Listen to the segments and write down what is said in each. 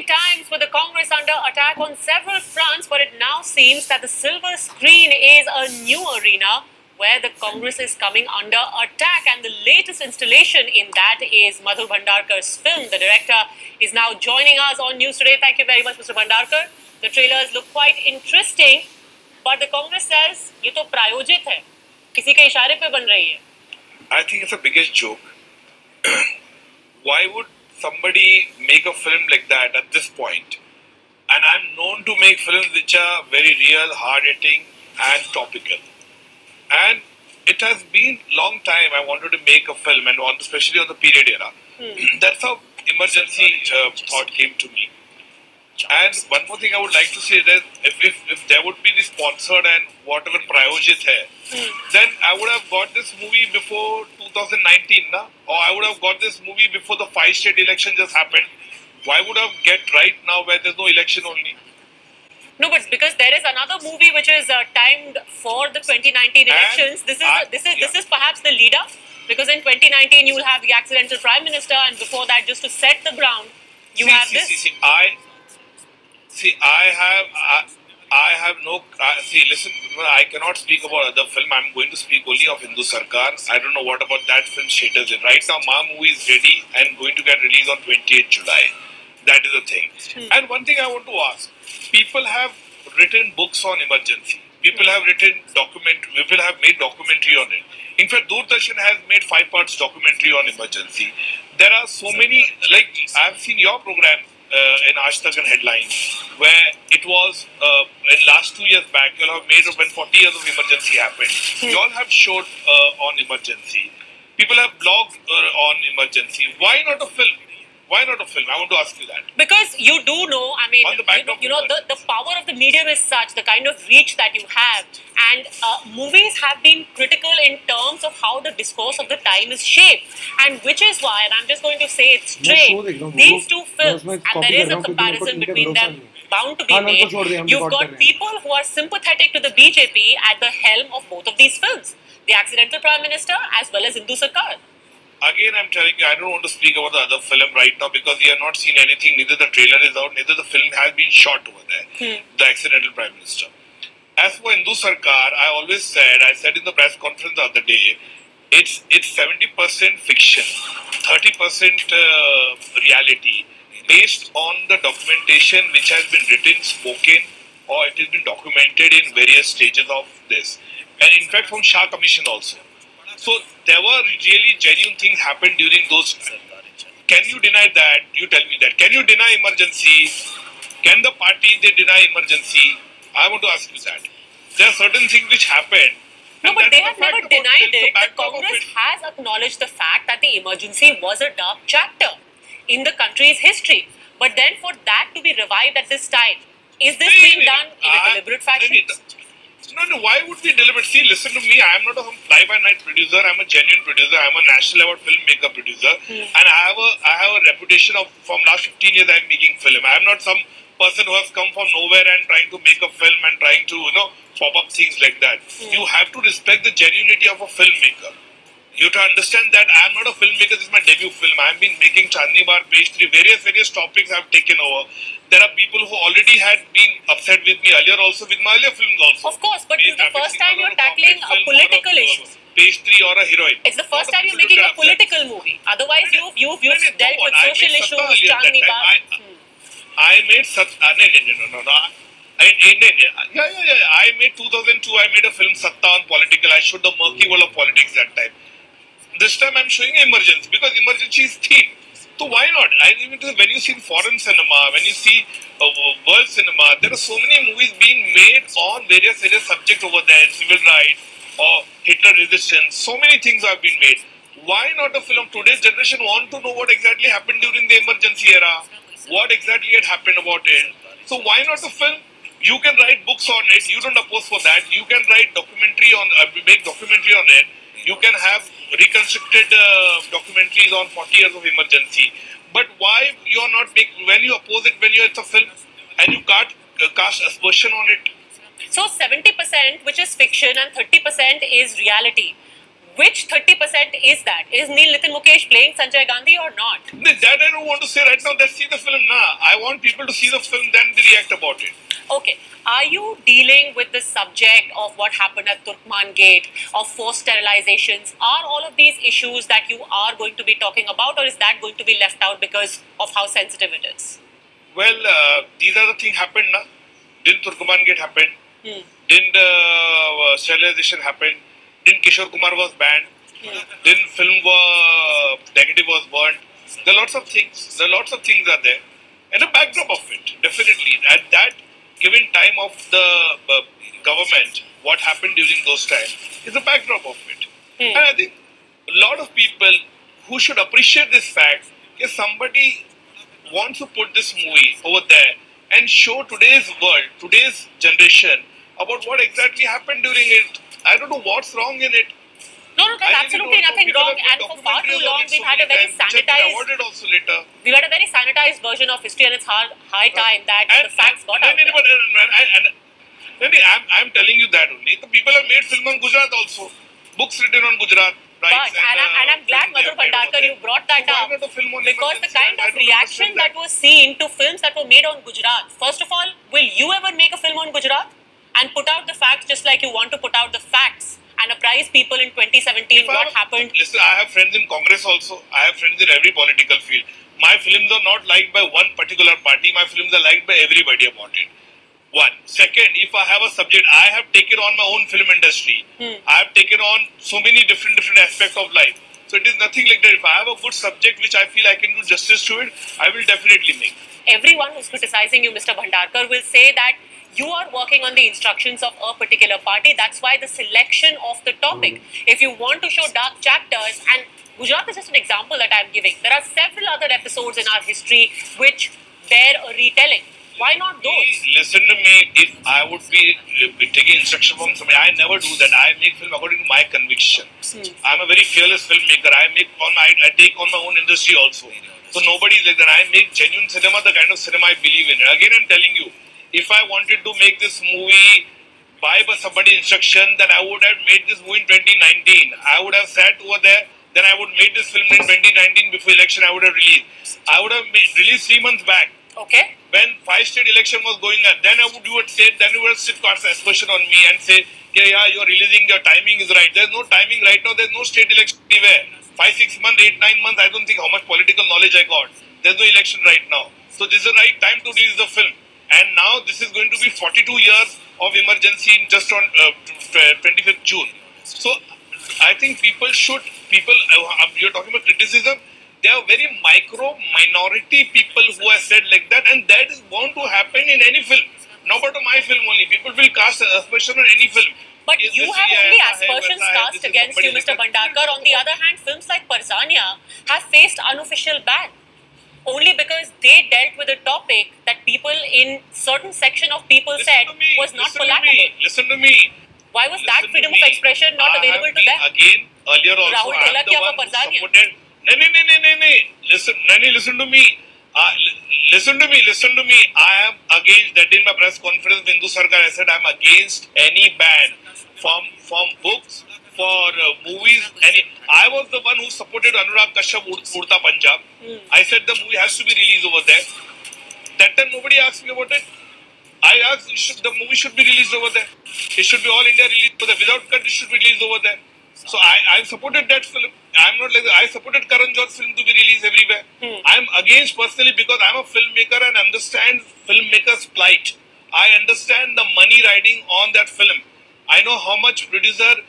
times with the Congress under attack on several fronts, but it now seems that the silver screen is a new arena where the Congress is coming under attack, and the latest installation in that is Madhur Bhandarkar's film. The director is now joining us on News Today. Thank you very much, Mr. Bhandarkar. The trailers look quite interesting, but the Congress says ये तो प्रायोजित है, किसी के इशारे पे बन रही है. I think it's the biggest joke. Why would somebody make a film like that at this point? And I'm known to make films which are very real, hard-hitting and topical. And it has been long time I wanted to make a film, and especially on the period era. That's how emergency thought came to me. And one more thing I would like to say is that if there would be this sponsored and whatever prayojit hai, then I would have got this movie before 2019, na? Or I would have got this movie before the 5 state election just happened. Why would I get right now where there's no election only? No, but because there is another movie which is timed for the 2019 elections. This is perhaps the leader, because in 2019 you will have the accidental prime minister, and before that, just to set the ground, you have this. Listen, I cannot speak about other film. I'm going to speak only of Indu Sarkar. I don't know what about that film status is. Right now, Ma movie is ready and going to get released on 28th July. That is the thing. And one thing I want to ask, people have written books on emergency. People have made documentary on it. In fact, Doordarshan has made 5 parts documentary on emergency. There are so many, like I've seen your program in Aaj Tak and Headlines, where it was in last 2 years back, you all have made when 40 years of emergency happened. You all have showed on emergency. People have blogged on emergency. Why not a film? Why not a film? I want to ask you that. Because you do know, I mean, the power of the medium is such, the kind of reach that you have. And movies have been critical in terms of how the discourse of the time is shaped. And which is why, and I'm just going to say it straight, these two films, and there is a comparison between them bound to be made. You've got people who are sympathetic to the BJP at the helm of both of these films. The accidental prime minister as well as Indu Sarkar. Again, I'm telling you, I don't want to speak about the other film right now because we have not seen anything. Neither the trailer is out, neither the film has been shot over there. The accidental prime minister. As for Indu Sarkar, I said in the press conference the other day, it's 70% fiction, 30% reality, based on the documentation which has been written, spoken, or it has been documented in various stages of this. And in fact, from Shah Commission also. So there were really genuine things happened during those times. Can you deny that? You tell me that. Can you deny emergency? Can the party deny emergency? I want to ask you that. There are certain things which happened. No, but they have never denied it. The Congress has acknowledged the fact that the emergency was a dark chapter in the country's history. But then for that to be revived at this time, is this being done in a deliberate fashion? No, why would we deliberate? See, listen to me, I am not a fly-by-night producer, I am a genuine producer, I am a national award filmmaker producer, and I have a reputation of, from last 15 years I am making film. I am not some person who has come from nowhere and trying to make a film and trying to, pop up things like that. You have to respect the genuinity of a filmmaker. You have to understand that I am not a filmmaker, this is my debut film. I have been making Chandni Bar, Page 3, various topics I have taken over. There are people who already had been upset with me earlier also, with my earlier films also. Of course, but it's the first time you're tackling a political issue. Page 3 or a heroine. It's the first time you're making a political movie. Otherwise, you've dealt with social issues, Chandni Bar. I made I made 2002, I made a film Satta on political. I showed the murky world of politics that time. This time I'm showing emergency because emergency is theme. So why not? When you see foreign cinema, when you see world cinema, there are so many movies being made on various subjects over there, civil rights or Hitler resistance. So many things have been made. Why not a film? Today's generation want to know what exactly happened during the emergency era. What exactly had happened about it. So why not a film? You can write books on it. You don't oppose for that. You can write make documentary on it. You can have reconstructed documentaries on 40 years of emergency. But why you are not when you oppose it when it's a film and you can't cast aspersion on it? So 70%, which is fiction, and 30% is reality. Which 30% is that? Is Neil Nitin Mukesh playing Sanjay Gandhi or not? That I don't want to say right now. Let's see the film now. I want people to see the film, then they react about it. Okay. Are you dealing with the subject of what happened at Turkman Gate, of forced sterilizations? Are all of these issues that you are going to be talking about, or is that going to be left out because of how sensitive it is? Well, these are the things happened now. Didn't Turkman Gate happen? Didn't sterilization happen? Didn't Kishore Kumar was banned? Didn't film negative was burned? There are lots of things. There are lots of things are there. And a backdrop of it, definitely. At that given time of the government, what happened during those times is a backdrop of it. And I think a lot of people who should appreciate this fact is somebody wants to put this movie over there and show today's world, today's generation about what exactly happened during it. I don't know what's wrong in it. No, there's absolutely nothing wrong. And for far too long, we've had a very sanitized. We've had a very sanitized version of history, and it's high time that the facts got out. I'm telling you that only. The people have made film on Gujarat also. Books written on Gujarat. Right, and I'm glad, Madhur Bhandarkar, you brought that up, because the kind of reaction that was seen to films that were made on Gujarat. First of all, will you ever make a film on Gujarat and put out the facts just like you want to put out the facts and apprise people in 2017 what happened? Listen, I have friends in Congress also. I have friends in every political field. My films are not liked by one particular party. My films are liked by everybody about it. One. Second, if I have a subject, I have taken on my own film industry. I have taken on so many different aspects of life. So it is nothing like that. If I have a good subject which I feel I can do justice to it, I will definitely make. Everyone who's criticizing you, Mr. Bhandarkar, will say that you are working on the instructions of a particular party. That's why the selection of the topic. If you want to show dark chapters, and Gujarat is just an example that I'm giving, there are several other episodes in our history which bear a retelling. Why not those? Listen to me, if I would be taking instruction from somebody, I never do that. I make film according to my conviction. I'm a very fearless filmmaker. I take on my own industry also. So nobody is like that. I make genuine cinema, the kind of cinema I believe in. Again, I'm telling you, if I wanted to make this movie by somebody's instruction, then I would have made this movie in 2019. I would have sat over there, then I would make this film in 2019 before election I would have released. I would have released 3 months back. Okay. When 5-state election was going on, then you would sit cast aspersion on me and say, yeah, you're releasing, your timing is right. There's no timing right now, there's no state election anywhere. 5-6 months, 8-9 months, I don't think how much political knowledge I got. There's no election right now. So this is the right time to release the film. And now this is going to be 42 years of emergency just on 25th June. So I think you're talking about criticism. There are very minority people who have said like that, and that is bound to happen in any film. Not about my film only. People will cast aspersion on any film. But you have only aspersions cast against you, Mr. Bhandarkar. On the other hand, films like Parzania have faced unofficial ban. Only because they dealt with a topic that people in certain section of people said was not palatable. Listen to me. Why was that freedom of expression not available to them? Again, earlier also, Rahul I am the one who supported... Listen to me. Listen to me. I am against that. In my press conference with Indu Sarkar, I said I am against any ban from books, for movies. I was the one who supported Anurag Kashyap Udta Punjab. I said the movie has to be released over there. That time nobody asked me about it. I asked the movie should be released over there. It should be all India released over there. Without cut, it should be released over there. So I supported that film. I'm not like that. I supported Karan Johar's film to be released everywhere. I'm against personally because I'm a filmmaker and understand filmmakers' plight. I understand the money riding on that film. I know how much producer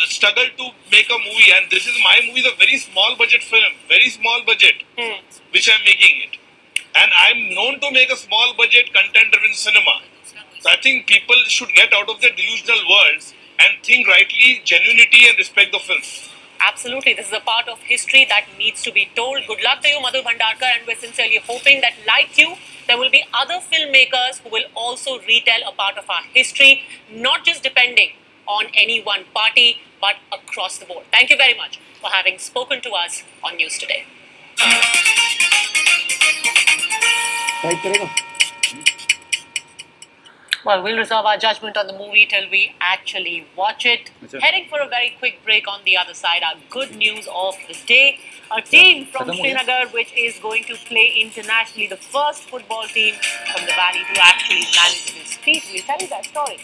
struggled to make a movie, and this is my movie, is a very small budget film, very small budget, which I'm making it. And I'm known to make a small budget content-driven cinema. So I think people should get out of their delusional worlds and think rightly, genuinity, and respect the film. Absolutely. This is a part of history that needs to be told. Good luck to you, Madhur Bhandarkar, and we're sincerely hoping that, like you, there will be other filmmakers who will also retell a part of our history, not just depending on any one party, but across the board. Thank you very much for having spoken to us on News Today. Well, we'll reserve our judgment on the movie till we actually watch it. Heading for a very quick break. On the other side, our good news of the day. A team from Srinagar which is going to play internationally, the first football team from the valley to actually manage this feat. We'll tell you that story.